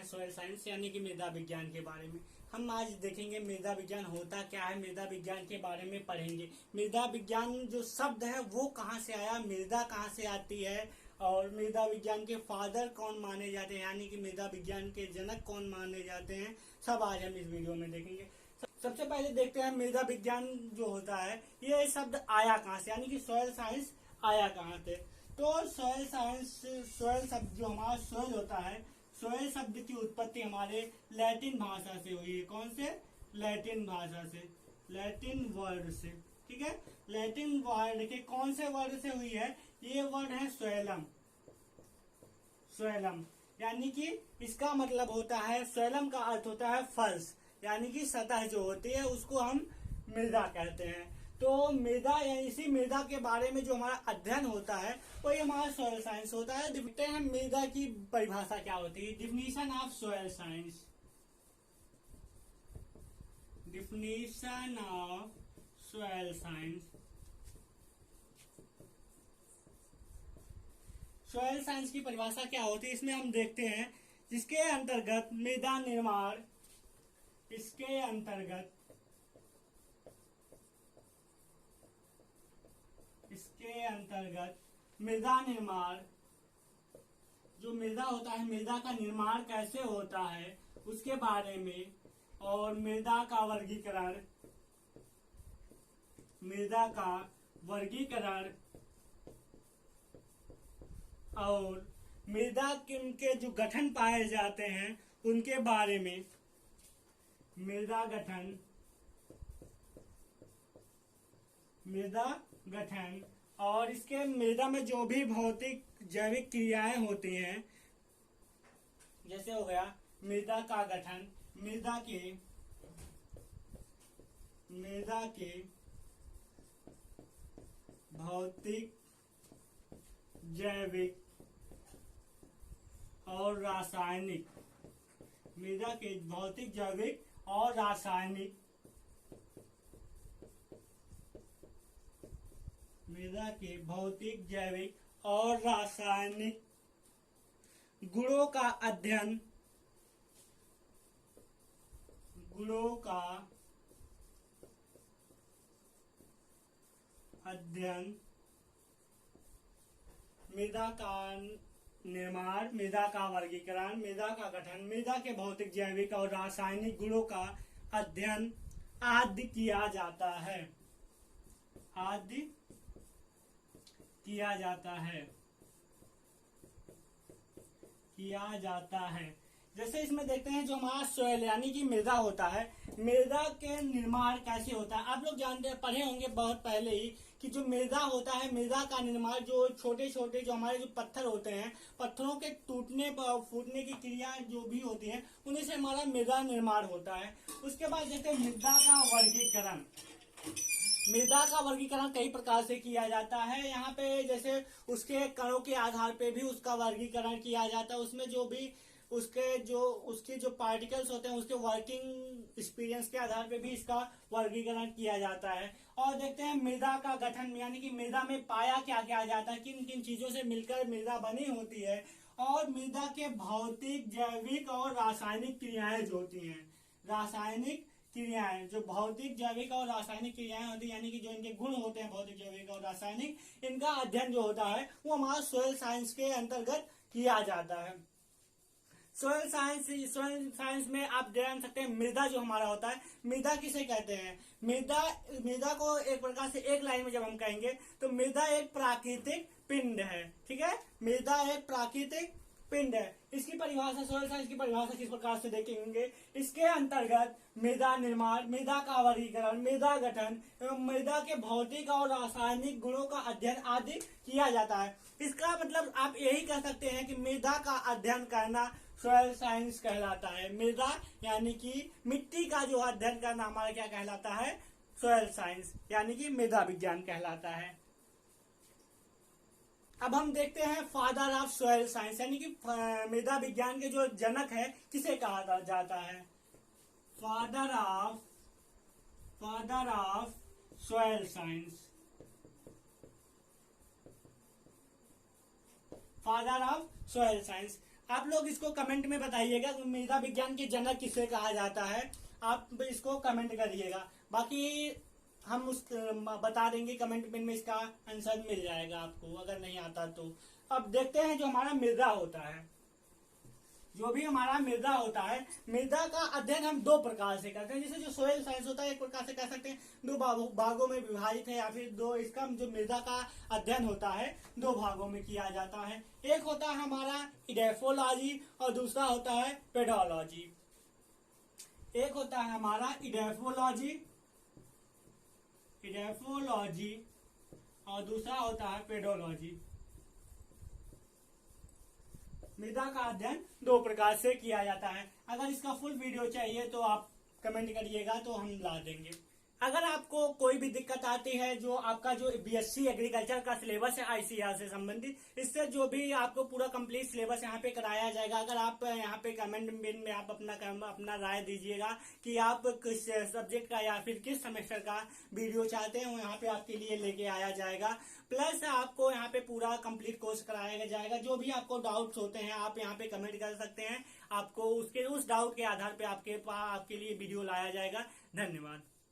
हैं soil science यानी कि मृदा विज्ञान के बारे में। हम आज देखेंगे मृदा विज्ञान होता क्या है, मृदा विज्ञान के बारे में पढ़ेंगे। मृदा विज्ञान जो शब्द है वो कहाँ से आया, मृदा कहाँ से आती है, और मृदा विज्ञान के फादर कौन माने जाते हैं, यानी कि मृदा विज्ञान के जनक कौन माने जाते हैं, सब आज हम इस वीडियो में देखेंगे। सबसे पहले देखते हैं मृदा विज्ञान जो होता है ये शब्द आया कहाँ से, यानी कि सॉइल साइंस आया कहाँ से। तो सॉइल साइंस, सॉइल शब्द जो हमारा सॉइल होता है, सॉइल शब्द की उत्पत्ति हमारे लैटिन भाषा से हुई है। कौन से? लैटिन भाषा से, लैटिन वर्ड से। ठीक है, लैटिन वर्ड के कौन से वर्ड से हुई है? ये वर्ड है सोएलम। सोएलम यानी कि इसका मतलब होता है, सोएलम का अर्थ होता है फर्श, यानी कि सतह जो होती है उसको हम मृदा कहते हैं। तो मृदा या इसी मृदा के बारे में जो हमारा अध्ययन होता है वही हमारा सॉइल साइंस होता है। देखते हैं मृदा की परिभाषा क्या होती है। Definition of soil science, definition of soil science. Soil science की परिभाषा क्या होती है इसमें हम देखते हैं, जिसके अंतर्गत मृदा निर्माण, इसके अंतर्गत मृदा निर्माण, जो मृदा होता है मृदा का निर्माण कैसे होता है उसके बारे में, और मृदा का वर्गीकरण, मृदा का वर्गीकरण, और मृदा के जो गठन पाए जाते हैं उनके बारे में, मृदा गठन, मृदा गठन, और इसके मृदा में जो भी भौतिक जैविक क्रियाएं होती हैं, जैसे हो गया मृदा का गठन, मृदा के भौतिक जैविक और रासायनिक, मृदा के भौतिक जैविक और रासायनिक, मृदा के भौतिक जैविक और रासायनिक गुणों का अध्ययन, गुणों का अध्ययन, मृदा का निर्माण, मृदा का वर्गीकरण, मृदा का गठन, मृदा के भौतिक जैविक और रासायनिक गुणों का अध्ययन आदि किया जाता है, आदि किया जाता है। जैसे इसमें देखते हैं जो हमारा सॉइल यानी कि मृदा होता है, मृदा के निर्माण कैसे होता है। आप लोग जानते हैं, पढ़े होंगे बहुत पहले ही कि जो मृदा होता है, मृदा का निर्माण जो छोटे छोटे जो हमारे जो पत्थर होते हैं, पत्थरों के टूटने फूटने की क्रिया जो भी होती है उन्हीं से हमारा मृदा निर्माण होता है। उसके बाद देखते हैं मृदा का वर्गीकरण। मृदा का वर्गीकरण कई प्रकार से किया जाता है। यहाँ पे जैसे उसके कणों के आधार पे भी उसका वर्गीकरण किया जाता है, उसमें जो भी उसके जो पार्टिकल्स होते हैं उसके वर्किंग एक्सपीरियंस के आधार पे भी इसका वर्गीकरण किया जाता है। और देखते हैं मृदा का गठन, यानी कि मृदा में पाया क्या क्या जाता है, किन किन चीजों से मिलकर मृदा बनी होती है, और मृदा के भौतिक जैविक और रासायनिक क्रियाएं जो होती हैं, रासायनिक क्रियाएं, जो भौतिक जैविक और रासायनिक क्रियाएं होती है, यानी कि जो इनके गुण होते हैं भौतिक जैविक और रासायनिक, इनका अध्ययन जो होता है वो हमारा सॉइल साइंस के अंतर्गत किया जाता है। सॉइल साइंस में आप जान सकते हैं मृदा जो हमारा होता है, मृदा किसे कहते हैं? मृदा को एक प्रकार से एक लाइन में जब हम कहेंगे तो मृदा एक प्राकृतिक पिंड है। ठीक है, मृदा एक प्राकृतिक पिंड है। इसकी परिभाषा, सॉइल साइंस की परिभाषा किस प्रकार से देखेंगे, इसके अंतर्गत मृदा निर्माण, मृदा का वर्गीकरण, मृदा गठन एवं मृदा के भौतिक और रासायनिक गुणों का अध्ययन आदि किया जाता है। इसका मतलब आप यही कह सकते हैं कि मृदा का अध्ययन करना सॉइल साइंस कहलाता है। मृदा यानी कि मिट्टी का जो अध्ययन करना हमारा क्या कहलाता है? सॉइल साइंस, यानी कि मृदा विज्ञान कहलाता है। अब हम देखते हैं फादर ऑफ सॉइल साइंस, यानी कि मृदा विज्ञान के जो जनक है किसे कहा जाता है? Father of soil science, father of soil science. आप लोग इसको कमेंट में बताइएगा मृदा विज्ञान के जनक किसे कहा जाता है, आप इसको कमेंट करिएगा। बाकी हम उस बता देंगे, कमेंट में इसका आंसर मिल जाएगा आपको अगर नहीं आता तो। अब देखते हैं जो हमारा मृदा होता है, जो भी हमारा मृदा होता है, मृदा का अध्ययन हम दो प्रकार से करते हैं। जैसे जो सोयल साइंस होता है एक प्रकार से कह सकते हैं दो भागों में विभाजित है, या फिर दो, इसका जो मृदा का अध्ययन होता है दो भागों में किया जाता है। एक होता है हमारा इडेफोलॉजी और दूसरा होता है पेडोलॉजी। एक होता है हमारा इडेफोलॉजी और दूसरा होता है पेडोलॉजी। मृदा का अध्ययन दो प्रकार से किया जाता है। अगर इसका फुल वीडियो चाहिए तो आप कमेंट करिएगा तो हम ला देंगे। अगर आपको कोई भी दिक्कत आती है, जो आपका जो बीएससी एग्रीकल्चर का सिलेबस है आईसीआर से संबंधित, इससे जो भी आपको पूरा कंप्लीट सिलेबस यहाँ पे कराया जाएगा। अगर आप यहाँ पे कमेंट में आप अपना राय दीजिएगा कि आप किस सब्जेक्ट का या फिर किस सेमेस्टर का वीडियो चाहते हैं, वो यहाँ पे आपके लिए लेके आया जाएगा। प्लस आपको यहाँ पे पूरा कंप्लीट कोर्स कराया जाएगा। जो भी आपको डाउट्स होते हैं आप यहाँ पे कमेंट कर सकते हैं, आपको उस डाउट के आधार पे आपके लिए वीडियो लाया जाएगा। धन्यवाद।